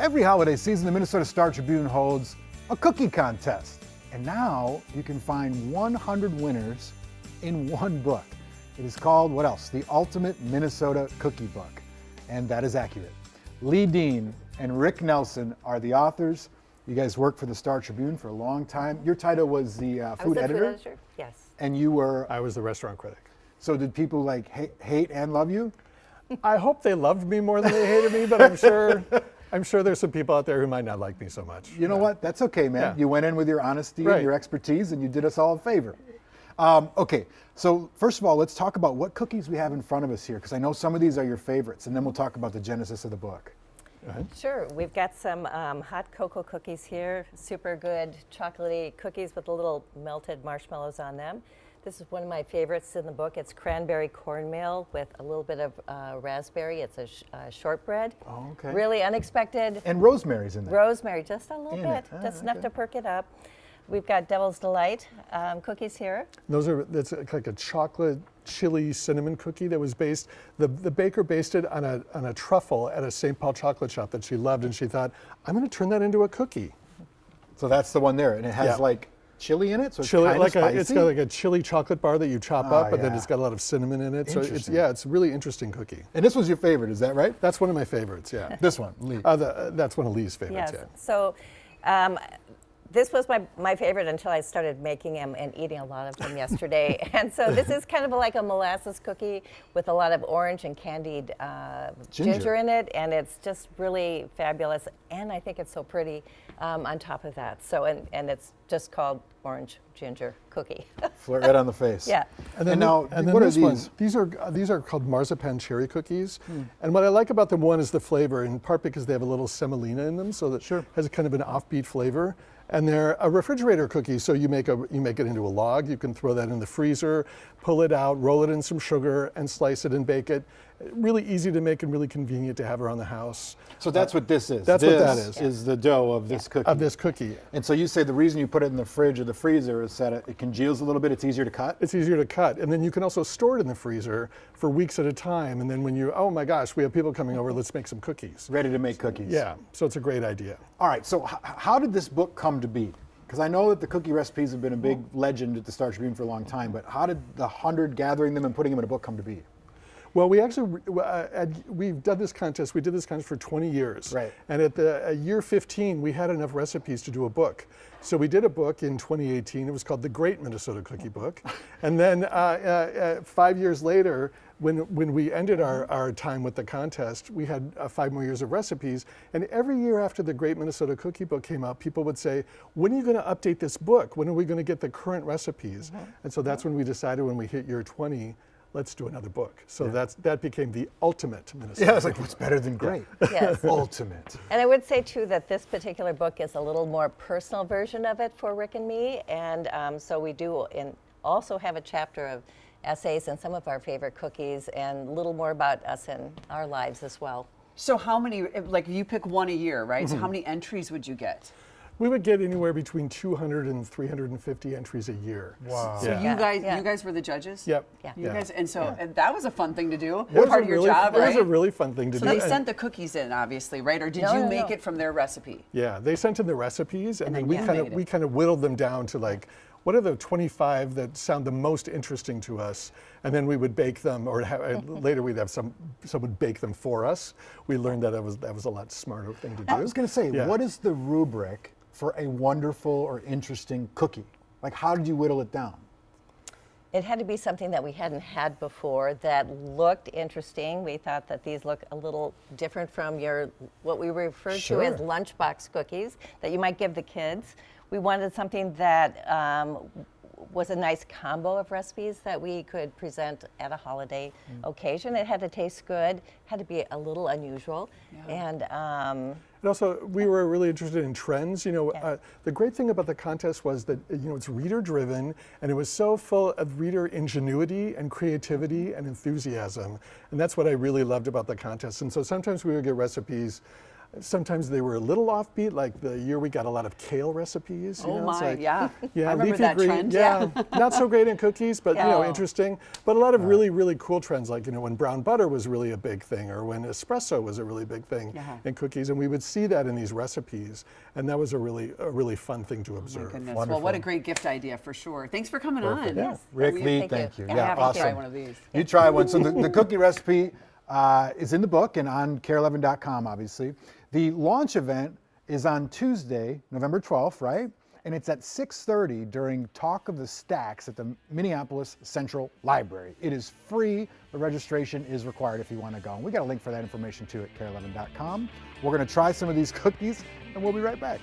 Every holiday season, the Minnesota Star Tribune holds a cookie contest. And now you can find 100 winners in one book. It is called, what else? The Ultimate Minnesota Cookie Book. And that is accurate. Lee Dean and Rick Nelson are the authors. You guys worked for the Star Tribune for a long time. Your title was the food editor? Food editor, yes. And you were? I was the restaurant critic. So did people like hate and love you? I hope they loved me more than they hated me, but I'm sure there's some people out there who might not like me so much. You know what? That's okay, man. Yeah. You went in with your honesty Right. and your expertise, and you did us all a favor. Okay, so first of all, let's talk about what cookies we have in front of us here, because I know some of these are your favorites, and then we'll talk about the genesis of the book. Go ahead. Sure, we've got some hot cocoa cookies here, super good chocolatey cookies with little melted marshmallows on them. This is one of my favorites in the book. It's cranberry cornmeal with a little bit of raspberry. It's a shortbread. Oh, okay. Really unexpected. And rosemary's in there. Rosemary, just a little In bit, it. Oh, just enough okay. to perk it up. We've got Devil's Delight cookies here. That's like a chocolate chili cinnamon cookie that was based, the baker based it on a truffle at a St. Paul chocolate shop that she loved, and she thought, I'm going to turn that into a cookie. So that's the one there, and it has Yeah. like chili in it, so it's Chili, kind of spicy. it's got like a chili chocolate bar that you chop up, but then yeah. it's got a lot of cinnamon in it. So it's Interesting. it's a really interesting cookie. And this was your favorite, is that right? That's one of my favorites. Yeah. This one, Lee. That's one of Lee's favorites. Yes. Yeah. So this was my favorite until I started making them and eating a lot of them yesterday. And so this is kind of like a molasses cookie with a lot of orange and candied ginger in it. And it's just really fabulous. And I think it's so pretty on top of that. So, and it's just called orange ginger cookie. Flirt right on the face. Yeah. And now, and then what are this these? one, these are called marzipan cherry cookies. And what I like about them, one is the flavor, in part because they have a little semolina in them, so that has a kind of an offbeat flavor. And they're a refrigerator cookie, so you make it into a log. You can throw that in the freezer, pull it out, roll it in some sugar, and slice it and bake it. Really easy to make and really convenient to have around the house. So that's what this is. That's what that is. This is the dough of this cookie. Of this cookie. And so you say the reason you put it in the fridge or the freezer is that it congeals a little bit, it's easier to cut? It's easier to cut. And then you can also store it in the freezer for weeks at a time. And then when oh my gosh, we have people coming over, let's make some cookies. Ready to make cookies. Yeah, so it's a great idea. All right, so how did this book come to be? Because I know that the cookie recipes have been a big legend at the Star Tribune for a long time, but how did the 100 gathering them and putting them in a book come to be? Well, we actually, we've done this contest, we did this contest for 20 years. Right. And at year 15, we had enough recipes to do a book. So we did a book in 2018, it was called The Great Minnesota Cookie Book. And then 5 years later, when we ended our time with the contest, we had 5 more years of recipes. And every year after the Great Minnesota Cookie Book came out, people would say, when are you going to update this book? When are we going to get the current recipes? And so that's when we decided, when we hit year 20, let's do another book. So that became the ultimate Minnesota. Yeah, it's like, what's better than great? Yes. Ultimate. And I would say, too, that this particular book is a little more personal version of it for Rick and me. And so we do also have a chapter of essays and some of our favorite cookies and a little more about us and our lives as well. So how many, like you pick one a year, right? So how many entries would you get? We would get anywhere between 200 and 350 entries a year. Wow. So Yeah. you guys were the judges? Yep. Yeah. You guys, and so and that was a fun thing to do. It was Part a of your really- job, It right? was a really fun thing to So do. they and- sent the cookies in, obviously, right? Or did No, you no, make no. it from their recipe? Yeah, they sent in the recipes, and then then we you kind made of it. we kind of whittled them down to like, what are the 25 that sound the most interesting to us, and then we would bake them, or later we'd have someone bake them for us. We learned that that was a lot smarter thing to do. I was going to say, Yeah. what is the rubric for a wonderful or interesting cookie? Like, how did you whittle it down? It had to be something that we hadn't had before that looked interesting. We thought that these look a little different from what we refer to as lunchbox cookies that you might give the kids. We wanted something that was a nice combo of recipes that we could present at a holiday occasion. It had to taste good, had to be a little unusual, and And also, we were really interested in trends. You know, the great thing about the contest was that, you know, it's reader-driven, and it was so full of reader ingenuity and creativity and enthusiasm. And that's what I really loved about the contest. And so sometimes we would get recipes Sometimes they were a little offbeat, like the year we got a lot of kale recipes. You Oh know, it's my, like, yeah. yeah, I remember leafy that green, trend. yeah, not so great in cookies, but you know, Yeah. interesting. But a lot of really, really cool trends, like you know, when brown butter was really a big thing, or when espresso was a really big thing Yeah. in cookies, and we would see that in these recipes, and that was a really fun thing to Oh my observe. goodness. Wonderful. Well, what a great gift idea for sure. Thanks for coming on. Yeah. Rick Thank Lee, you. thank you. Yeah, Yeah, have to awesome. Try one of these. You try one. So the cookie recipe is in the book and on care11.com, obviously. The launch event is on Tuesday, November 12th, right? And it's at 6:30 during Talk of the Stacks at the Minneapolis Central Library. It is free, but registration is required if you want to go. And we got a link for that information too at care11.com. We're going to try some of these cookies, and we'll be right back.